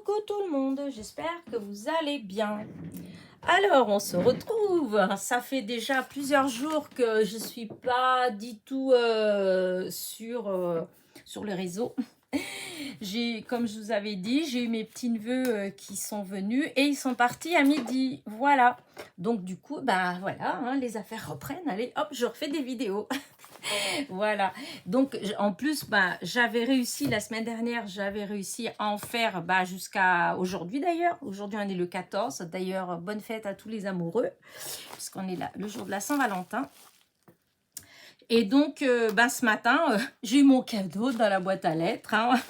Coucou tout le monde, j'espère que vous allez bien. Alors, on se retrouve. Ça fait déjà plusieurs jours que je suis pas du tout sur le réseau. Comme je vous avais dit, j'ai eu mes petits-neveux qui sont venus et ils sont partis à midi. Voilà. Donc du coup, bah voilà, hein, les affaires reprennent. Allez, hop, je refais des vidéos. Voilà. Donc, en plus, bah, j'avais réussi, la semaine dernière, j'avais réussi à en faire bah, jusqu'à aujourd'hui d'ailleurs. Aujourd'hui, on est le 14. D'ailleurs, bonne fête à tous les amoureux, puisqu'on est là le jour de la Saint-Valentin. Et donc, bah, ce matin, j'ai eu mon cadeau dans la boîte à lettres. Hein.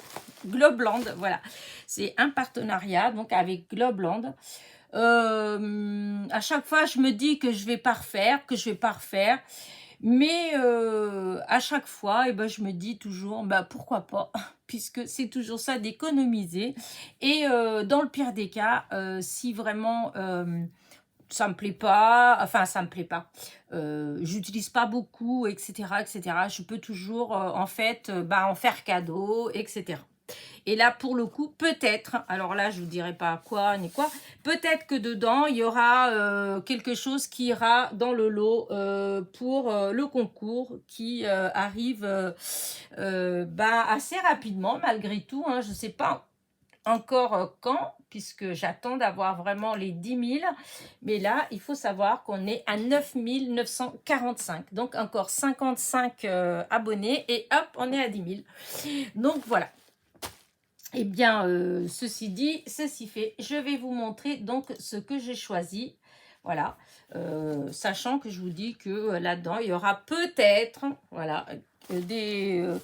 Globland, voilà. C'est un partenariat donc avec Globland. À chaque fois, je me dis que je vais pas refaire. Mais à chaque fois, eh ben, je me dis toujours, bah, pourquoi pas, puisque c'est toujours ça d'économiser. Et dans le pire des cas, si vraiment ça me plaît pas, enfin ça me plaît pas, j'utilise pas beaucoup, etc., je peux toujours en fait bah, en faire cadeau, etc. Et là, pour le coup, peut-être, alors là, je vous dirai pas quoi ni quoi, peut-être que dedans, il y aura quelque chose qui ira dans le lot pour le concours qui arrive bah, assez rapidement, malgré tout. Hein, je ne sais pas encore quand, puisque j'attends d'avoir vraiment les 10 000. Mais là, il faut savoir qu'on est à 9 945. Donc, encore 55 abonnés et hop, on est à 10 000. Donc, voilà. Eh bien, ceci dit, ceci fait, je vais vous montrer donc ce que j'ai choisi. Voilà, sachant que je vous dis que là-dedans, il y aura peut-être, voilà, il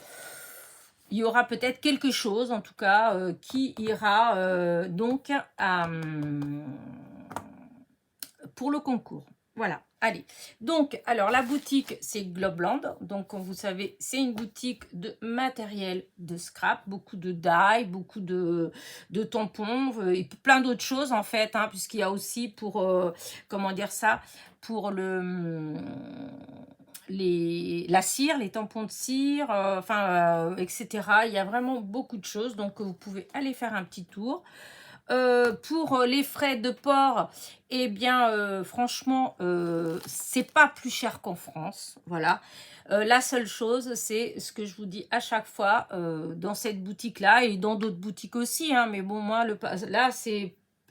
y aura peut-être quelque chose, en tout cas, qui ira donc pour le concours. Voilà, allez. Donc, alors, la boutique, c'est Globland. Donc, comme vous savez, c'est une boutique de matériel de scrap. Beaucoup de die, beaucoup de tampons et plein d'autres choses, en fait, hein, puisqu'il y a aussi pour, comment dire ça, pour la cire, les tampons de cire, etc. Il y a vraiment beaucoup de choses. Donc, vous pouvez aller faire un petit tour. Pour les frais de port, eh bien, franchement, c'est pas plus cher qu'en France. Voilà. La seule chose, c'est ce que je vous dis à chaque fois dans cette boutique-là et dans d'autres boutiques aussi. Hein, mais bon, moi, là,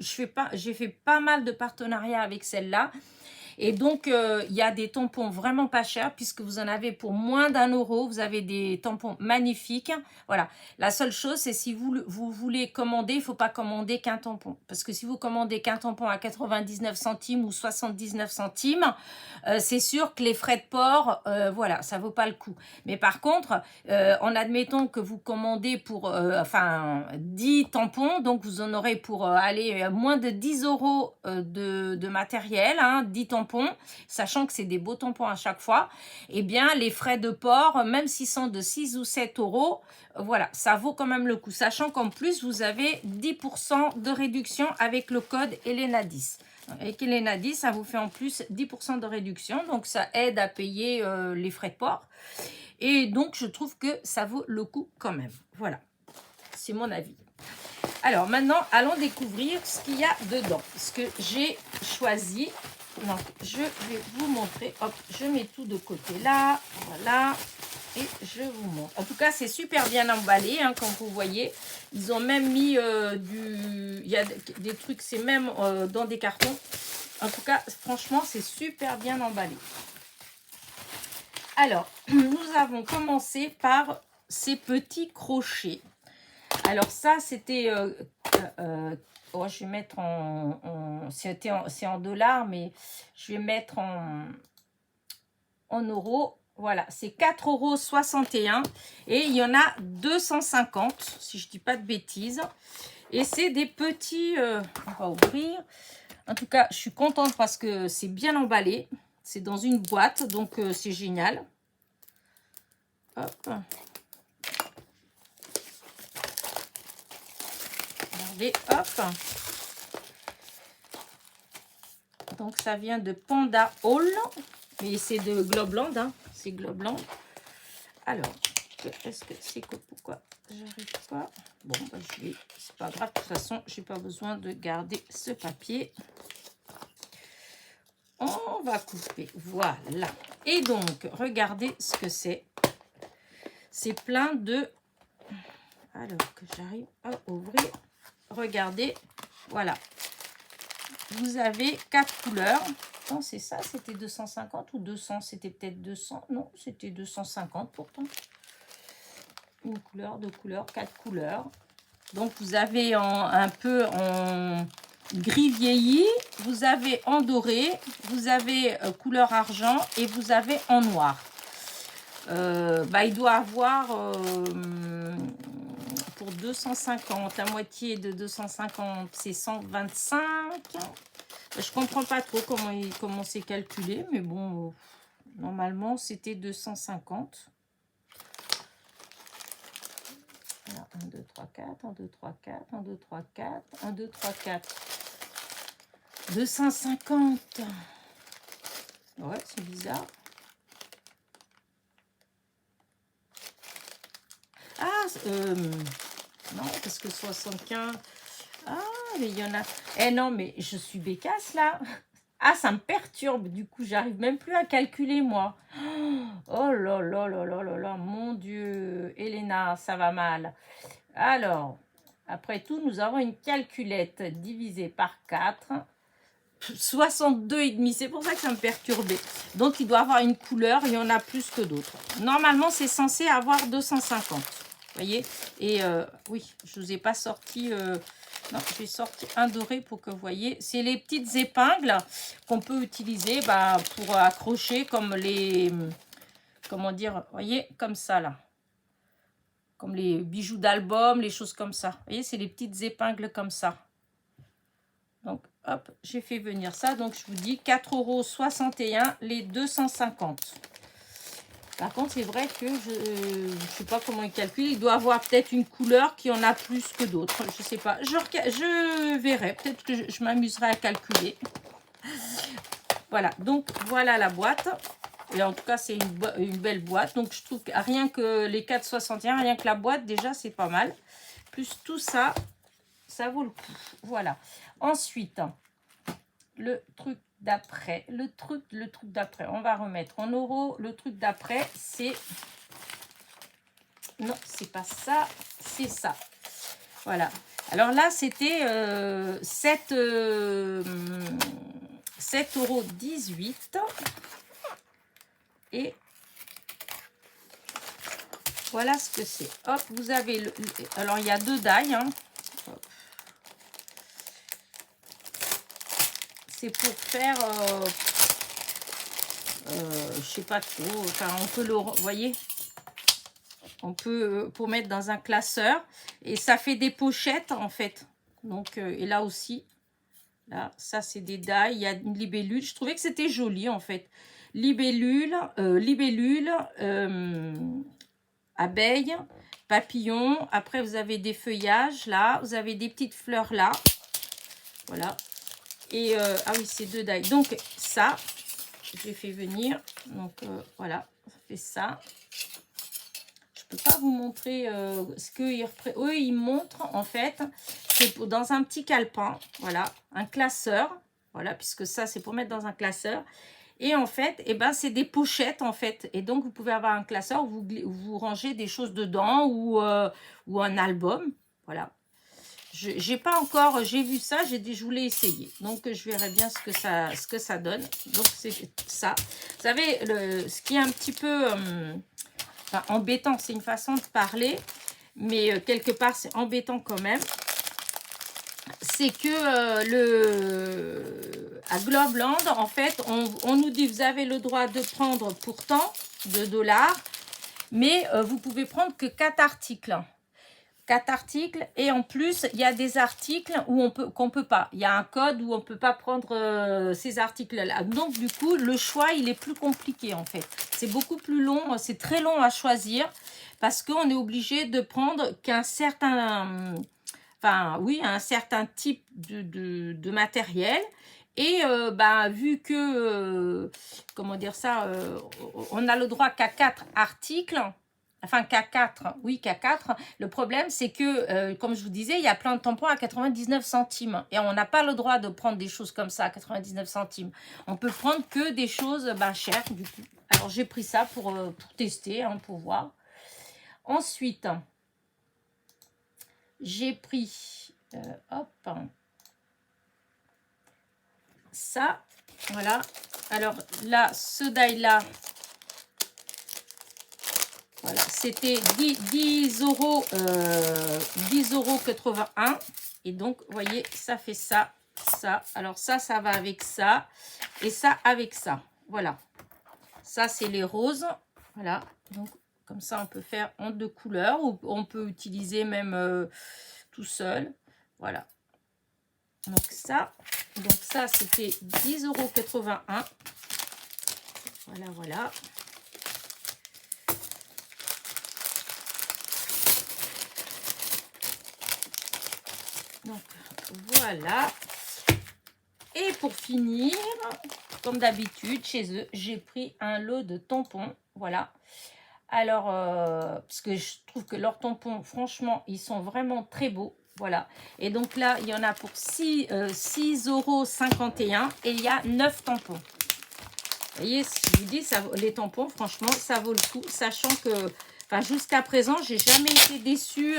j'ai fait pas mal de partenariats avec celle-là. Et donc, il y a des tampons vraiment pas chers puisque vous en avez pour moins d'1 €. Vous avez des tampons magnifiques. Voilà. La seule chose, c'est si vous voulez commander, il ne faut pas commander qu'un tampon. Parce que si vous commandez qu'un tampon à 99 centimes ou 79 centimes, c'est sûr que les frais de port, voilà, ça ne vaut pas le coup. Mais par contre, en admettant que vous commandez pour 10 tampons, donc vous en aurez pour aller moins de 10 € de matériel, hein, 10 tampons, sachant que c'est des beaux tampons à chaque fois, eh bien les frais de port, même s'ils sont de 6 ou 7 €, voilà, ça vaut quand même le coup, sachant qu'en plus vous avez 10% de réduction avec le code Elena10. Avec Elena10, ça vous fait en plus 10% de réduction, donc ça aide à payer les frais de port. Et donc je trouve que ça vaut le coup quand même. Voilà, c'est mon avis. Alors maintenant, allons découvrir ce qu'il y a dedans, ce que j'ai choisi. Donc, je vais vous montrer. Hop, je mets tout de côté là. Voilà. Et je vous montre. En tout cas, c'est super bien emballé, hein, comme vous voyez. Ils ont même mis il y a des trucs, c'est même dans des cartons. En tout cas, franchement, c'est super bien emballé. Alors, nous avons commencé par ces petits crochets. Alors ça, c'était... je vais mettre c'est en dollars, mais je vais mettre en euros. Voilà, c'est 4,61 € et il y en a 250, si je ne dis pas de bêtises. Et c'est des petits... on va ouvrir. En tout cas, je suis contente parce que c'est bien emballé. C'est dans une boîte, donc c'est génial. Hop. Regardez, hop. Donc, ça vient de Panda Hall. Mais c'est de Globland, hein. C'est Globland. Alors, est-ce que c'est quoi? Pourquoi j'arrive pas. Bon, bah, je vais, c'est pas grave, de toute façon, j'ai pas besoin de garder ce papier. On va couper, voilà. Et donc, regardez ce que c'est. C'est plein de... Alors que j'arrive à ouvrir. Regardez, voilà. Vous avez 4 couleurs. Non, c'est ça, c'était 250 ou 200? C'était peut-être 200. Non, c'était 250 pourtant. Une couleur, deux couleurs, 4 couleurs. Donc, vous avez un peu en gris vieilli, vous avez en doré, vous avez couleur argent et vous avez en noir. Il doit avoir pour 250, la moitié de 250, c'est 125. Je comprends pas trop comment c'est calculé, mais bon, normalement c'était 250. Alors, 1, 2, 3, 4, 1, 2, 3, 4, 1, 2, 3, 4, 1, 2, 3, 4. 250. Ouais, c'est bizarre. Ah, non, parce que 75... Ah, mais il y en a... Eh non, mais je suis bécasse, là. Ah, ça me perturbe, du coup, j'arrive même plus à calculer, moi. Oh là là là là là là, mon Dieu. Elena, ça va mal. Alors, après tout, nous avons une calculette divisée par 4. 62,5, c'est pour ça que ça me perturbait. Donc, il doit avoir une couleur, il y en a plus que d'autres. Normalement, c'est censé avoir 250. Vous voyez? Et oui, je ne vous ai pas sorti... non, j'ai sorti un doré pour que vous voyez. C'est les petites épingles qu'on peut utiliser pour accrocher comme les... Comment dire? Vous voyez? Comme ça, là. Comme les bijoux d'album, les choses comme ça. Vous voyez? C'est les petites épingles comme ça. Donc, hop, j'ai fait venir ça. Donc, je vous dis 4,61 € les 250. Par contre, c'est vrai que je ne sais pas comment il calcule. Il doit avoir peut-être une couleur qui en a plus que d'autres. Je ne sais pas. Je verrai. Peut-être que je m'amuserai à calculer. Voilà. Donc, voilà la boîte. Et en tout cas, c'est une belle boîte. Donc, je trouve que rien que les 4,61, rien que la boîte, déjà, c'est pas mal. Plus tout ça, ça vaut le coup. Voilà. Ensuite, le truc d'après, le truc d'après, on va remettre en euros. Le truc d'après, c'est... Non, c'est pas ça, c'est ça. Voilà. Alors là, c'était 7,18 €. Et voilà ce que c'est. Hop, vous avez le... Alors, il y a 2 die, hein. C'est pour faire, je sais pas trop, enfin on peut le, vous voyez, on peut, pour mettre dans un classeur, et ça fait des pochettes en fait. Donc, et là aussi, là, ça c'est des die, il y a une libellule, je trouvais que c'était joli en fait. Libellule, abeille, papillon, après vous avez des feuillages là, vous avez des petites fleurs là, voilà. Et ah oui, c'est 2 die. Donc ça, j'ai fait venir. Donc voilà, ça fait ça. Je peux pas vous montrer ce qu'eux ils montrent en fait. C'est dans un petit calepin, voilà, un classeur. Voilà, puisque ça c'est pour mettre dans un classeur. Et en fait, eh ben, c'est des pochettes en fait. Et donc vous pouvez avoir un classeur où vous rangez des choses dedans ou un album. Voilà. J'ai pas encore, j'ai vu ça, j'ai dit je voulais essayer. Donc je verrai bien ce que ça donne. Donc c'est ça. Vous savez, ce qui est un petit peu enfin, embêtant, c'est une façon de parler, mais quelque part c'est embêtant quand même. C'est que à Globeland, en fait, on nous dit vous avez le droit de prendre pour tant de dollars, mais vous pouvez prendre que 4 articles. 4 articles, et en plus il y a des articles où qu'on peut pas, il y a un code où on peut pas prendre ces articles là, donc du coup le choix il est plus compliqué en fait, c'est beaucoup plus long, c'est très long à choisir parce qu'on est obligé de prendre qu'un certain enfin oui, un certain type de matériel. Et vu que comment dire ça, on a le droit qu'à 4 articles. Enfin, K4, oui, K4. Le problème, c'est que, comme je vous disais, il y a plein de tampons à 99 centimes. Et on n'a pas le droit de prendre des choses comme ça à 99 centimes. On peut prendre que des choses chères, du coup. Alors, j'ai pris ça pour tester, hein, pour voir. Ensuite, j'ai pris, hop, ça, voilà. Alors, là, ce die-là, voilà, c'était 10 euros, 10,81 €. Et donc, vous voyez, ça fait ça, ça. Alors, ça va avec ça. Et ça avec ça. Voilà. Ça, c'est les roses. Voilà. Donc, comme ça, on peut faire en 2 couleurs. Ou on peut utiliser même tout seul. Voilà. Donc, ça, c'était 10,81 €. Voilà, voilà. Donc, voilà. Et pour finir, comme d'habitude, chez eux, j'ai pris un lot de tampons. Voilà. Alors, parce que je trouve que leurs tampons, franchement, ils sont vraiment très beaux. Voilà. Et donc là, il y en a pour 6,51 € et il y a 9 tampons. Vous voyez, je vous dis, ça, les tampons, franchement, ça vaut le coup. Sachant que, enfin, jusqu'à présent, j'ai jamais été déçue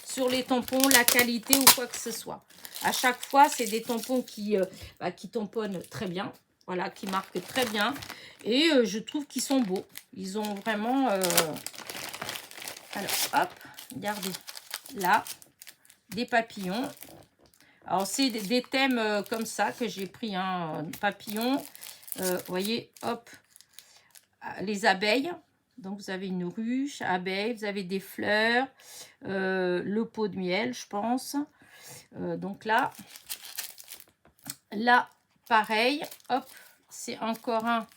sur les tampons, la qualité ou quoi que ce soit. À chaque fois, c'est des tampons qui tamponnent très bien. Voilà, qui marquent très bien. Et je trouve qu'ils sont beaux. Ils ont vraiment... Alors, hop, regardez. Là, des papillons. Alors, c'est des thèmes comme ça que j'ai pris. Hein, papillons. Vous voyez, hop, les abeilles. Donc, vous avez une ruche, abeilles, vous avez des fleurs, le pot de miel, je pense. Donc là, pareil, hop, c'est encore un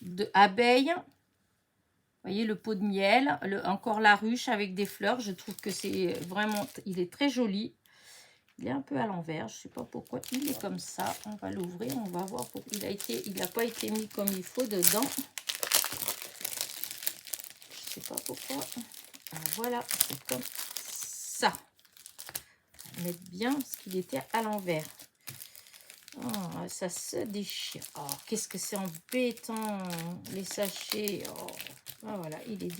de abeilles. Vous voyez, le pot de miel, encore la ruche avec des fleurs. Je trouve que c'est vraiment, il est très joli. Il est un peu à l'envers, je ne sais pas pourquoi il est comme ça. On va l'ouvrir, on va voir pourquoi il n'a pas été mis comme il faut dedans. Je ne sais pas pourquoi. Alors voilà, c'est comme ça. On va mettre bien parce qu'il était à l'envers. Oh, ça se déchire. Oh, qu'est-ce que c'est embêtant, les sachets. Oh, voilà, il est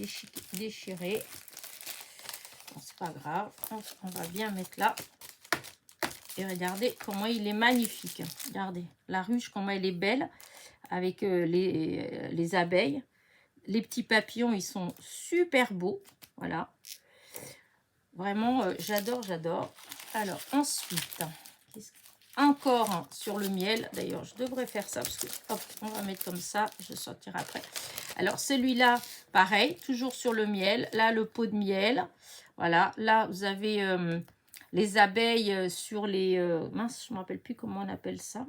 déchiré. Bon, c'est pas grave. On va bien mettre là. Et regardez comment il est magnifique. Regardez la ruche, comment elle est belle avec les abeilles. Les petits papillons, ils sont super beaux. Voilà. Vraiment, j'adore, j'adore. Alors, ensuite, encore sur le miel. D'ailleurs, je devrais faire ça parce que, hop, on va mettre comme ça. Je sortirai après. Alors, celui-là, pareil, toujours sur le miel. Là, le pot de miel. Voilà. Là, vous avez... les abeilles sur les... mince, je ne me rappelle plus comment on appelle ça.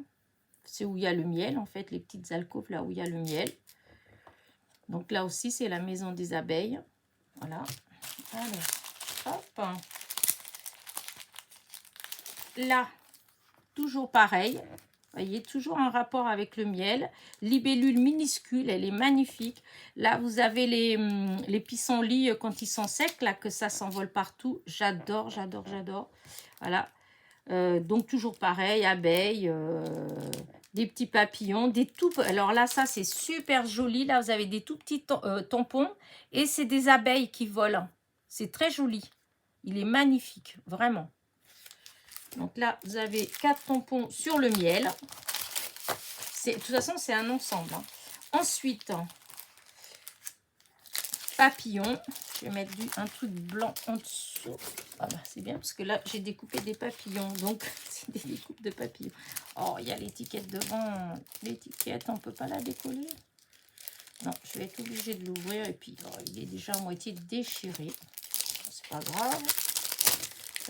C'est où il y a le miel, en fait, les petites alcôves, là où il y a le miel. Donc là aussi, c'est la maison des abeilles. Voilà. Alors, hop. Là, toujours pareil. Vous voyez, toujours un rapport avec le miel. Libellule minuscule, elle est magnifique. Là, vous avez les pissenlits quand ils sont secs, là, que ça s'envole partout. J'adore, j'adore, j'adore. Voilà. Donc, toujours pareil, abeilles, des petits papillons, des tout... Alors là, ça, c'est super joli. Là, vous avez des tout petits tampons et c'est des abeilles qui volent. C'est très joli. Il est magnifique, vraiment. Donc là, vous avez 4 tampons sur le miel. De toute façon, c'est un ensemble. Hein. Ensuite, papillons. Je vais mettre un truc blanc en dessous. Ah bah, c'est bien parce que là, j'ai découpé des papillons. Donc, c'est des découpes de papillons. Oh, il y a l'étiquette devant. L'étiquette, on ne peut pas la décoller. Non, je vais être obligée de l'ouvrir. Et puis, oh, il est déjà à moitié déchiré. C'est pas grave. De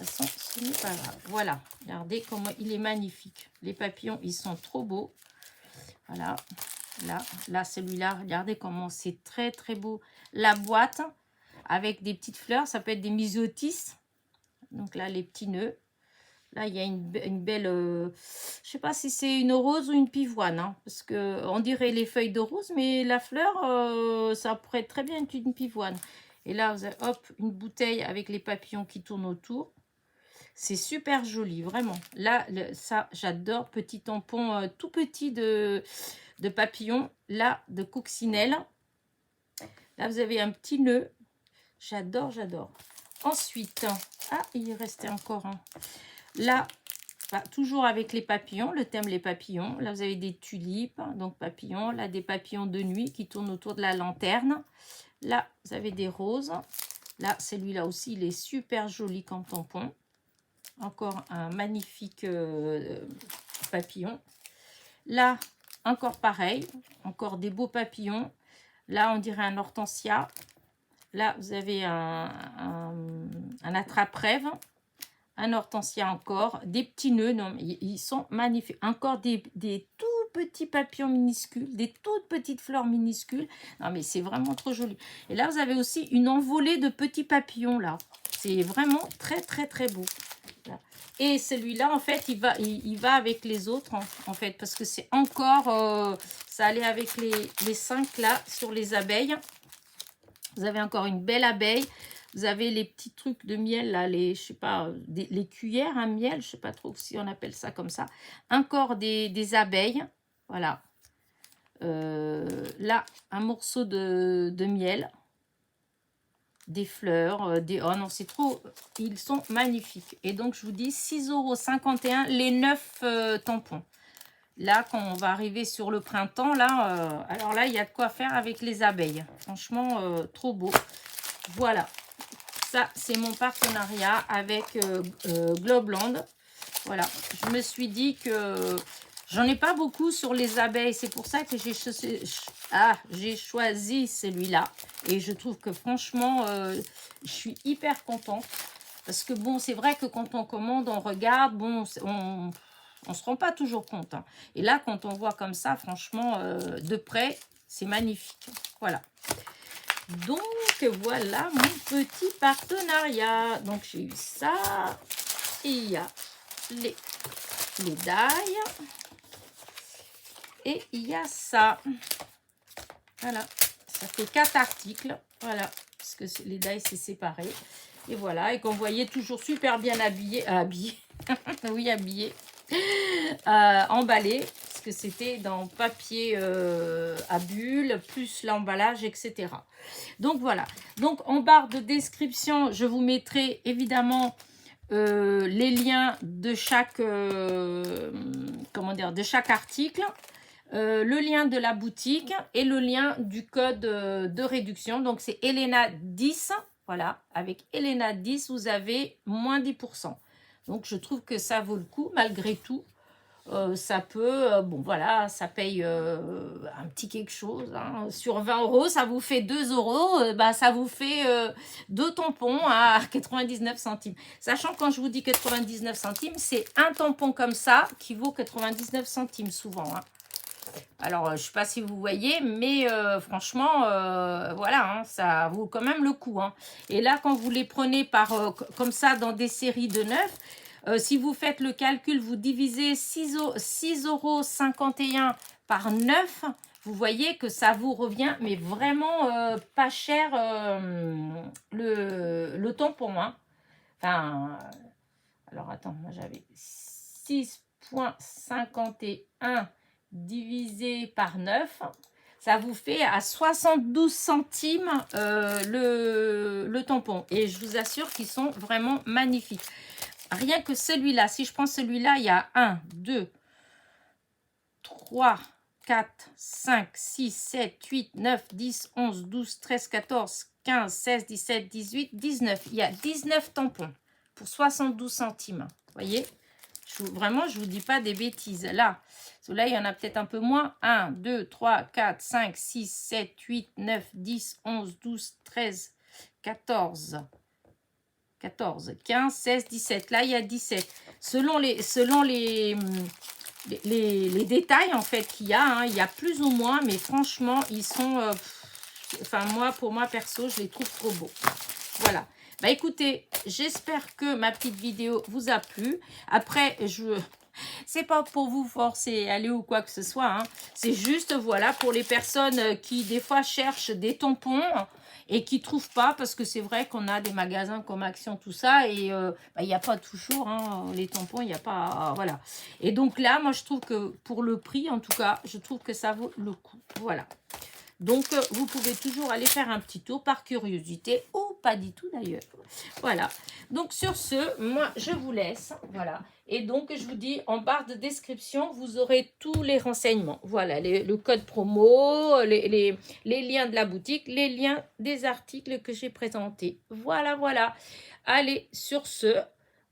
toute façon, ce n'est pas grave. Voilà, regardez comment il est magnifique. Les papillons, ils sont trop beaux. Voilà, là celui-là, regardez comment c'est très, très beau. La boîte avec des petites fleurs, ça peut être des myosotis. Donc là, les petits nœuds. Là, il y a une belle... je ne sais pas si c'est une rose ou une pivoine. Hein, parce qu'on dirait les feuilles de rose, mais la fleur, ça pourrait être très bien être une pivoine. Et là, vous avez, hop, une bouteille avec les papillons qui tournent autour. C'est super joli, vraiment. Là, ça, j'adore. Petit tampon tout petit de papillon. Là, de coccinelle. Là, vous avez un petit nœud. J'adore, j'adore. Ensuite, ah, il restait encore un. Là, bah, toujours avec les papillons, le thème les papillons. Là, vous avez des tulipes, donc papillons. Là, des papillons de nuit qui tournent autour de la lanterne. Là, vous avez des roses. Là, celui-là aussi, il est super joli comme tampon. Encore un magnifique papillon. Là, encore pareil. Encore des beaux papillons. Là, on dirait un hortensia. Là, vous avez un attrape-rêve. Un hortensia encore. Des petits nœuds. Non, ils sont magnifiques. Encore des tout petits papillons minuscules. Des toutes petites fleurs minuscules. Non, mais c'est vraiment trop joli. Et là, vous avez aussi une envolée de petits papillons, là. C'est vraiment très, très, très beau. Là. Et celui-là, en fait, il va avec les autres, en fait. Parce que c'est encore... ça allait avec les 5, là, sur les abeilles. Vous avez encore une belle abeille. Vous avez les petits trucs de miel, là, je sais pas, les cuillères à miel, je sais pas trop si on appelle ça comme ça. Encore des abeilles, voilà. Là, un morceau de miel. Des fleurs, oh non, c'est trop, ils sont magnifiques. Et donc, je vous dis, 6,51 € les 9 tampons. Là, quand on va arriver sur le printemps, là, alors là, il y a de quoi faire avec les abeilles. Franchement, trop beau. Voilà. Ça, c'est mon partenariat avec Globeland. Voilà. Je me suis dit que j'en ai pas beaucoup sur les abeilles. C'est pour ça que j'ai choisi celui-là. Et je trouve que franchement, je suis hyper contente. Parce que bon, c'est vrai que quand on commande, on regarde, bon, on se rend pas toujours compte. Hein. Et là, quand on voit comme ça, franchement, de près, c'est magnifique. Voilà. Donc, voilà mon petit partenariat. Donc, j'ai eu ça. Et il y a les die. Et il y a ça. Voilà. Ça fait 4 articles. Voilà. Parce que les die, c'est séparé. Et voilà. Et qu'on voyait toujours super bien habillé. Oui, habillé. Emballé, parce que c'était dans papier à bulles, plus l'emballage, etc. Donc voilà, donc en barre de description, je vous mettrai évidemment les liens de chaque, de chaque article, le lien de la boutique et le lien du code de réduction. Donc c'est Elena 10, voilà, avec Elena 10, vous avez moins 10%. Donc, je trouve que ça vaut le coup, malgré tout. Ça peut, bon, voilà, ça paye un petit quelque chose. Hein. Sur 20 €, ça vous fait 2 €. Bah, ça vous fait 2 tampons à 99 centimes. Sachant, quand je vous dis 99 centimes, c'est un tampon comme ça qui vaut 99 centimes souvent. Hein. Alors, je ne sais pas si vous voyez, mais franchement, voilà, hein, ça vaut quand même le coup. Hein. Et là, quand vous les prenez comme ça dans des séries de 9, si vous faites le calcul, vous divisez 6,51 € par 9, vous voyez que ça vous revient, mais vraiment pas cher le tampon. Hein. Enfin, alors attends, moi j'avais 6,51 divisé par 9, ça vous fait à 72 centimes le tampon. Et je vous assure qu'ils sont vraiment magnifiques. Rien que celui-là, si je prends celui-là, il y a 1, 2, 3, 4, 5, 6, 7, 8, 9, 10, 11, 12, 13, 14, 15, 16, 17, 18, 19. Il y a 19 tampons pour 72 centimes. Vous voyez ? Vraiment, je ne vous dis pas des bêtises. Là, il y en a peut-être un peu moins. 1, 2, 3, 4, 5, 6, 7, 8, 9, 10, 11, 12, 13, 14, 15, 16, 17. Là, il y a 17. Selon les détails, en fait, qu'il y a, hein, il y a plus ou moins, mais franchement, ils sont... pour moi, perso, je les trouve trop beaux. Voilà. Bah écoutez, j'espère que ma petite vidéo vous a plu. Après, C'est pas pour vous forcer à aller ou quoi que ce soit, hein. C'est juste, voilà, pour les personnes qui, des fois, cherchent des tampons et qui trouvent pas, parce que c'est vrai qu'on a des magasins comme Action, tout ça, et il n'y a pas toujours, hein, les tampons, il n'y a pas, voilà. Et donc là, moi, je trouve que pour le prix, en tout cas, je trouve que ça vaut le coup, voilà. Donc, vous pouvez toujours aller faire un petit tour par curiosité ou pas du tout d'ailleurs. Voilà. Donc, sur ce, moi, je vous laisse. Voilà. Et donc, je vous dis, en barre de description, vous aurez tous les renseignements. Voilà, le code promo, les liens de la boutique, les liens des articles que j'ai présentés. Voilà, voilà. Allez, sur ce,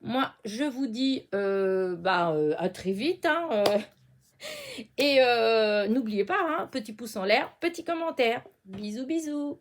moi, je vous dis à très vite. Hein, et n'oubliez pas, hein, petit pouce en l'air, petit commentaire. Bisous, bisous.